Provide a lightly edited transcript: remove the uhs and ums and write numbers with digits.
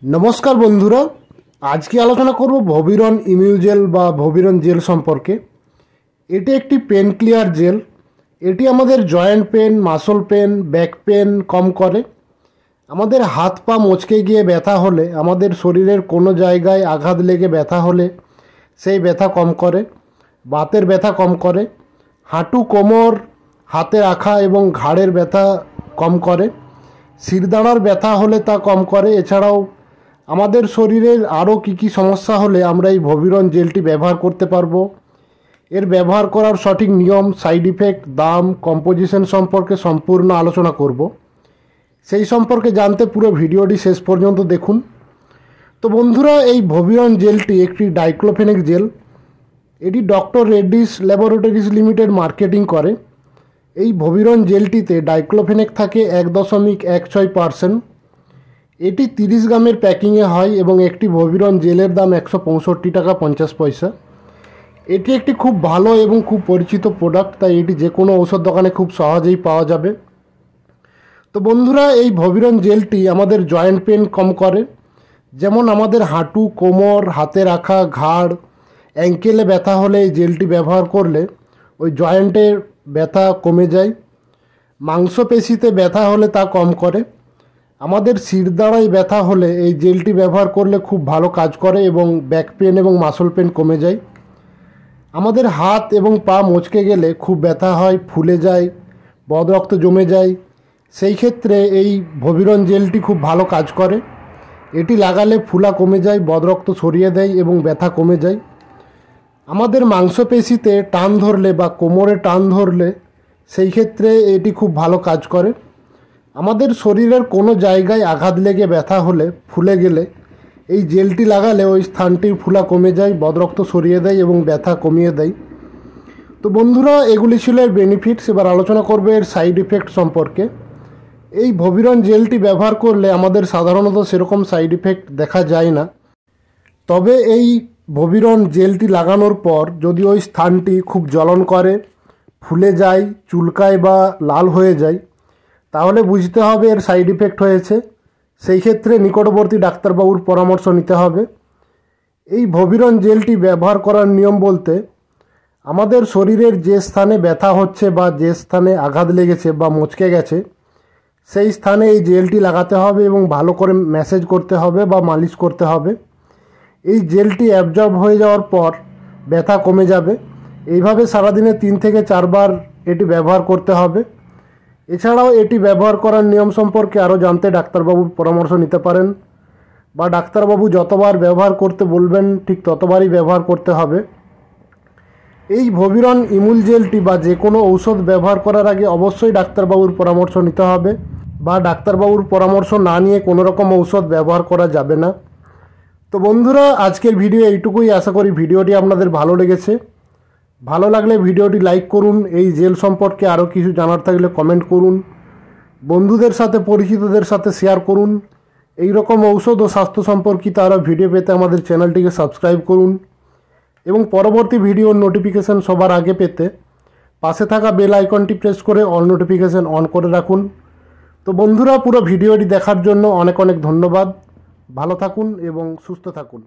नमस्कार बंधुरा आज की आलोचना करब भविरन इम्यूजेल बा भविरन जेल सम्पर्के। एटी एकटी पेन क्लियर जेल। एटी आमादेर joint pain muscle pain back pain कम करे। आमादेर हाथ पा मचके गिये व्यथा होले आमादेर शरीरेर कोनो जायगाय आघात लेगे व्यथा होले सेई व्यथा कम करे। बातेर व्यथा कम करे। हाँटू कोमर हाथे राखा एवं घाड़ेर व्यथा कम करे। शिरदाঁড়ার व्यथा होले ता कम करे। एछाड़ाओ आमादेर शरीरेर आरो की समस्या होले आमरा এই ভবিরন জেলটি ব্যবহার করতে পারবো। এর ব্যবহার করার সঠিক নিয়ম সাইড ইফেক্ট দাম কম্পোজিশন সম্পর্কে সম্পূর্ণ আলোচনা করব। সেই সম্পর্কে জানতে পুরো ভিডিওটি শেষ পর্যন্ত দেখুন। তো বন্ধুরা এই ভবিরন জেলটি একটি ডাইক্লোফেনেক জেল। এটি doctor Reddy's laboratories limited marketing করে। এই ভবিরন জেলটিতে ডাইক্লোফেনেক থাকে 1.16%। এটি 30 গ্রামের প্যাকিংয়ে হয় এবং একটি ভবিরন জেলের দাম 165 টাকা 50 পয়সা। এটি একটি খুব ভালো এবং খুব পরিচিত প্রোডাক্ট, তাই এটি যে কোনো ঔষধ দোকানে খুব সহজেই পাওয়া যাবে। তো বন্ধুরা এই ভবিরন জেলটি আমাদের জয়েন্ট পেন কম করে। যেমন আমাদের হাঁটু কোমর হাতে রাখা ঘাড় অ্যাঙ্কেলে ব্যথা হলে এই জেলটি ব্যবহার করলে ওই জয়েন্টের ব্যথা কমে যায়। মাংসপেশিতে ব্যথা হলে তা কম করে। আমাদের শিরদাঁড়ায় ব্যথা হলে এই জেলটি ব্যবহার করলে খুব ভালো কাজ করে এবং ব্যাক পেন এবং মাসল পেন কমে যায়। আমাদের হাত এবং পা মচকে গেলে খুব ব্যথা হয়, ফুলে যায়, বদরক্ত জমে যায়, সেই ক্ষেত্রে এই ভবিরন জেলটি খুব ভালো কাজ করে। এটি লাগালে ফুলা কমে যায়, বদরক্ত ছড়িয়ে দেয় এবং ব্যথা কমে যায়। আমাদের মাংসপেশিতে টান ধরলে বা কোমরে টান ধরলে সেই ক্ষেত্রে এটি খুব ভালো কাজ করে। আমাদের শরীরের কোনো জায়গায় আঘাত লেগে ব্যথা হলে ফুলে গেলে এই জেলটি লাগালে ওই স্থানটির ফুলা কমে যায়, বদরক্ত সরিয়ে দেয় এবং ব্যথা কমিয়ে দেয়। তো বন্ধুরা এগুলি ছিল এর বেনিফিটস। এবার আলোচনা করবে এর সাইড ইফেক্ট সম্পর্কে। এই ভবিরন জেলটি ব্যবহার করলে আমাদের সাধারণত সেরকম সাইড ইফেক্ট দেখা যায় না। তবে এই ভবিরন জেলটি লাগানোর পর যদি ওই স্থানটি খুব জ্বলন করে, ফুলে যায়, চুলকায় বা লাল হয়ে যায় তাহলে বুঝতে হবে এর সাইড ইফেক্ট হয়েছে। সেই ক্ষেত্রে নিকটবর্তী ডাক্তারবাবুর পরামর্শ নিতে হবে। এই ভবিরন জেলটি ব্যবহার করার নিয়ম বলতে আমাদের শরীরের যে স্থানে ব্যথা হচ্ছে বা যে স্থানে আঘাত লেগেছে বা মচকে গেছে সেই স্থানে এই জেলটি লাগাতে হবে এবং ভালো করে ম্যাসেজ করতে হবে বা মালিশ করতে হবে। এই জেলটি অ্যাবজর্ব হয়ে যাওয়ার পর ব্যথা কমে যাবে। এইভাবে সারাদিনে 3 থেকে 4 বার এটি ব্যবহার করতে হবে। এছাড়াও এটি ব্যবহার করার নিয়ম সম্পর্কে আরও জানতে ডাক্তারবাবুর পরামর্শ নিতে পারেন বা ডাক্তারবাবু যতবার ব্যবহার করতে বলবেন ঠিক ততবারই ব্যবহার করতে হবে। এই ভবিরন ইমুল জেলটি বা যে কোনো ঔষধ ব্যবহার করার আগে অবশ্যই ডাক্তারবাবুর পরামর্শ নিতে হবে বা ডাক্তারবাবুর পরামর্শ না নিয়ে কোনো রকম ঔষধ ব্যবহার করা যাবে না। তো বন্ধুরা আজকের ভিডিও এইটুকুই। আশা করি ভিডিওটি আপনাদের ভালো লেগেছে। ভালো লাগলে ভিডিওটি লাইক করুন। এই জেল সম্পর্কে আরও কিছু জানার থাকলে কমেন্ট করুন। বন্ধুদের সাথে পরিচিতদের সাথে শেয়ার করুন। এই রকম ঔষধ ও স্বাস্থ্য সম্পর্কিত আরও ভিডিও পেতে আমাদের চ্যানেলটিকে সাবস্ক্রাইব করুন এবং পরবর্তী ভিডিওর নোটিফিকেশান সবার আগে পেতে পাশে থাকা বেল আইকনটি প্রেস করে অল নোটিফিকেশান অন করে রাখুন। তো বন্ধুরা পুরো ভিডিওটি দেখার জন্য অনেক অনেক ধন্যবাদ। ভালো থাকুন এবং সুস্থ থাকুন।